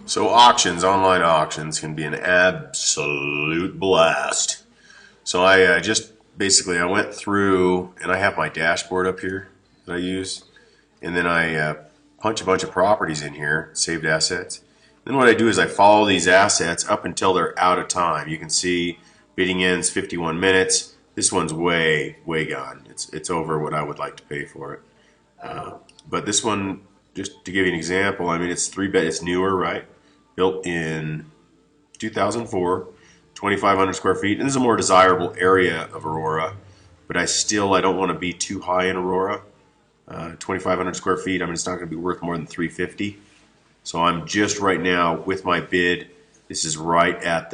So auctions, online auctions, can be an absolute blast. So I just basically I went through and I have my dashboard up here that I use, and then I punch a bunch of properties in here, saved assets. Then what I do is I follow these assets up until they're out of time. You can see bidding ends 51 minutes. This one's way gone. It's over what I would like to pay for it. But this one, just to give you an example, I mean it's 3 bed, it's newer, right? Built in 2004, 2,500 square feet, and this is a more desirable area of Aurora. But I don't want to be too high in Aurora. 2,500 square feet. I mean, it's not going to be worth more than 350. So I'm just right now with my bid. This is right at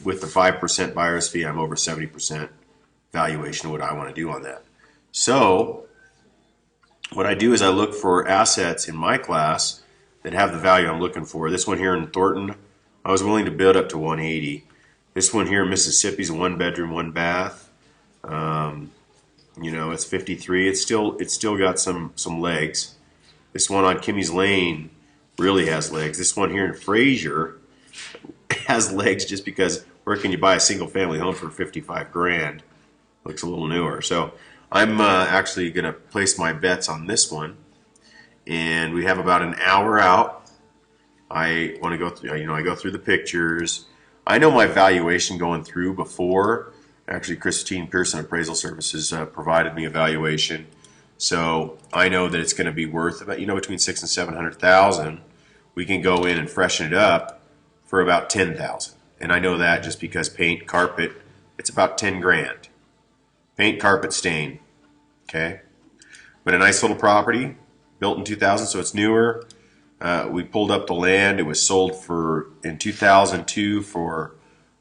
with the 5% buyer's fee. I'm over 70% valuation of what I want to do on that. So what I do is I look for assets in my class that have the value I'm looking for. This one here in Thornton, I was willing to bid up to 180. This one here in Mississippi is a 1 bedroom, 1 bath. You know, it's 53. It's still got some legs. This one on Kimmy's Lane really has legs. This one here in Fraser has legs just because where can you buy a single family home for 55 grand? Looks a little newer. So I'm actually going to place my bets on this one, and we have about an hour out. I want to go through, I go through the pictures. I know my valuation going through before. Actually, Christine Pearson Appraisal Services provided me a valuation, so I know that it's going to be worth about between 600,000 and 700,000. We can go in and freshen it up for about 10,000, and I know that just because paint, carpet, it's about 10 grand. Paint, carpet, stain. Okay, but a nice little property, built in 2000, so it's newer. We pulled up the land. It was sold in 2002 for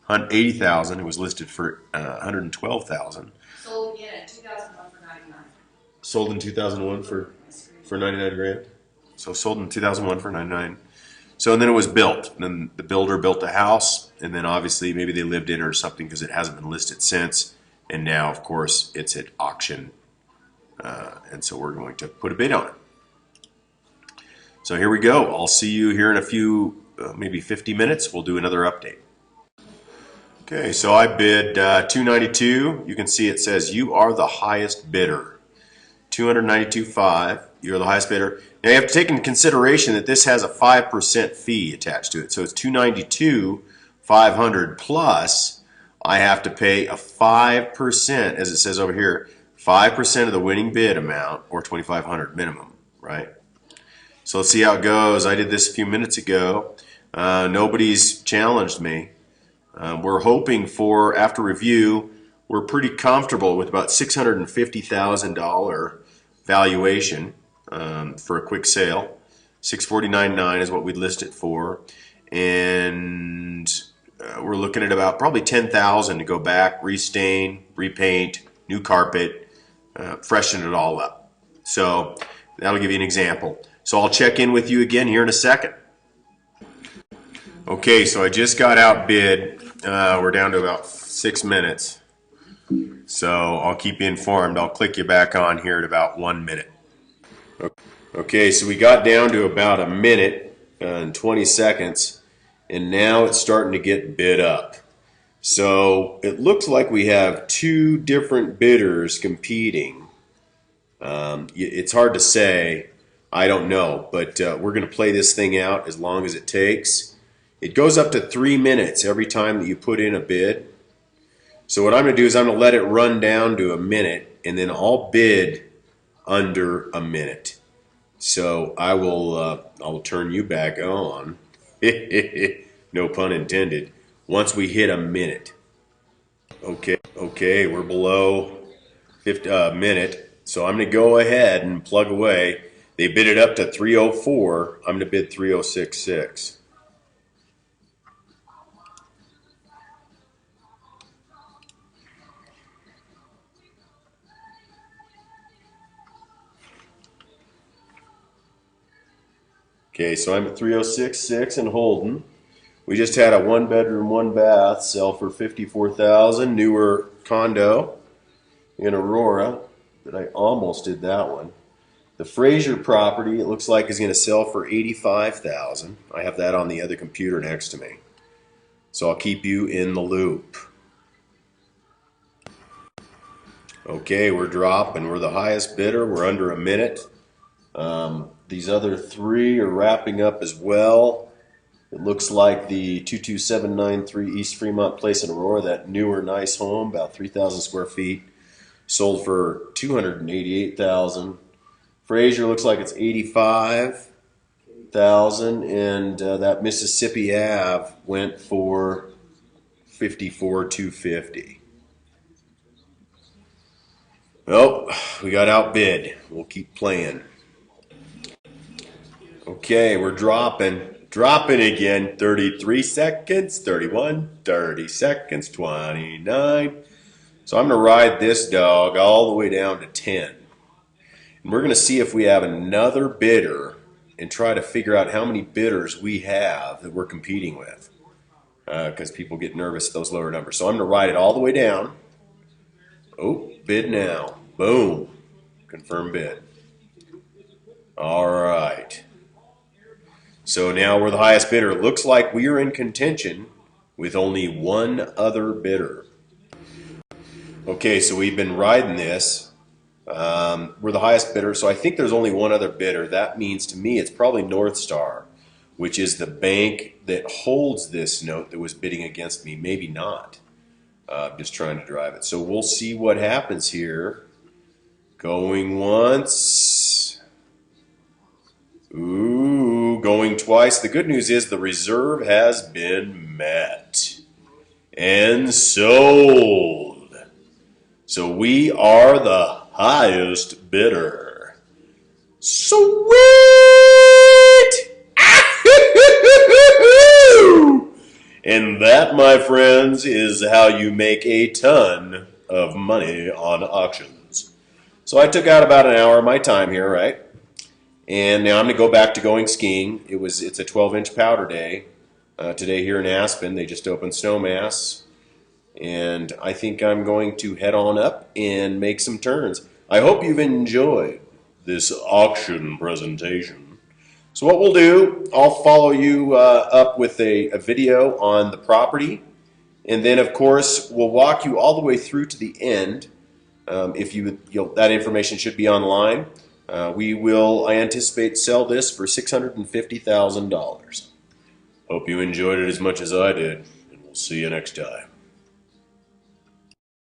80,000. It was listed for 112,000. Sold again in 2001 for 99. Sold in 2001 for 99 grand. So sold in 2001 for 99. So and then it was built. And then the builder built a house, and then obviously maybe they lived in it or something because it hasn't been listed since. And now, of course, it's at auction, and so we're going to put a bid on it. So here we go. I'll see you here in a few, maybe 50 minutes. We'll do another update. Okay, so I bid 292. You can see it says you are the highest bidder. 292.5. You're the highest bidder. Now you have to take into consideration that this has a 5% fee attached to it. So it's 292,500 plus I have to pay a 5%, as it says over here, 5% of the winning bid amount, or 2,500 minimum, right? So let's see how it goes. I did this a few minutes ago. Nobody's challenged me. We're hoping for, after review, we're pretty comfortable with about $650,000 valuation for a quick sale. $649.9 is what we'd list it for, and we're looking at about probably $10,000 to go back, restain, repaint, new carpet, freshen it all up. So that'll give you an example. So I'll check in with you again here in a second. Okay, so I just got outbid. We're down to about 6 minutes. So I'll keep you informed. I'll click you back on here at about 1 minute. Okay, so we got down to about a minute and 20 seconds, and now it's starting to get bid up. So it looks like we have 2 different bidders competing. It's hard to say. I don't know, but we're going to play this thing out as long as it takes. It goes up to 3 minutes every time that you put in a bid. So what I'm going to do is I'm going to let it run down to a minute, and then I'll bid under a minute. So I will turn you back on. No pun intended. Once we hit a minute. Okay, we're below a minute. So I'm going to go ahead and plug away. They bid it up to 304. I'm going to bid 306.6. Okay, so I'm at 306.6 and holding. We just had a 1 bedroom, 1 bath sell for $54,000, newer condo in Aurora. But I almost did that one. The Fraser property, it looks like, is going to sell for $85,000. I have that on the other computer next to me. So I'll keep you in the loop. Okay, we're dropping. We're the highest bidder. We're under a minute. These other three are wrapping up as well. It looks like the 22793 East Fremont Place in Aurora, that newer nice home, about 3,000 square feet, sold for $288,000. Fraser looks like it's $85,000, and that Mississippi Ave went for $54,250. Well, we got outbid. We'll keep playing. Okay, we're dropping. Dropping again. 33 seconds, 31, 30 seconds, 29. So I'm going to ride this dog all the way down to 10. And we're going to see if we have another bidder and try to figure out how many bidders we have that we're competing with. Because people get nervous at those lower numbers. So I'm going to ride it all the way down. Oh, bid now. Boom. Confirm bid. All right. So now we're the highest bidder. It looks like we are in contention with only one other bidder. Okay, so we've been riding this. We're the highest bidder, so I think there's only one other bidder. That means to me it's probably North Star, which is the bank that holds this note that was bidding against me. Maybe not. Just trying to drive it. So we'll see what happens here. Going once. Ooh, going twice. The good news is the reserve has been met and sold. So we are the highest bidder. Sweet! And that, my friends, is how you make a ton of money on auctions. So I took out about an hour of my time here, right? And now I'm going to go back to going skiing. It's a 12-inch powder day today here in Aspen. They just opened Snowmass. And I think I'm going to head on up and make some turns. I hope you've enjoyed this auction presentation. So what we'll do, I'll follow you up with a video on the property. And then, of course, we'll walk you all the way through to the end. That information should be online. We will, I anticipate, sell this for $650,000. Hope you enjoyed it as much as I did, and we'll see you next time.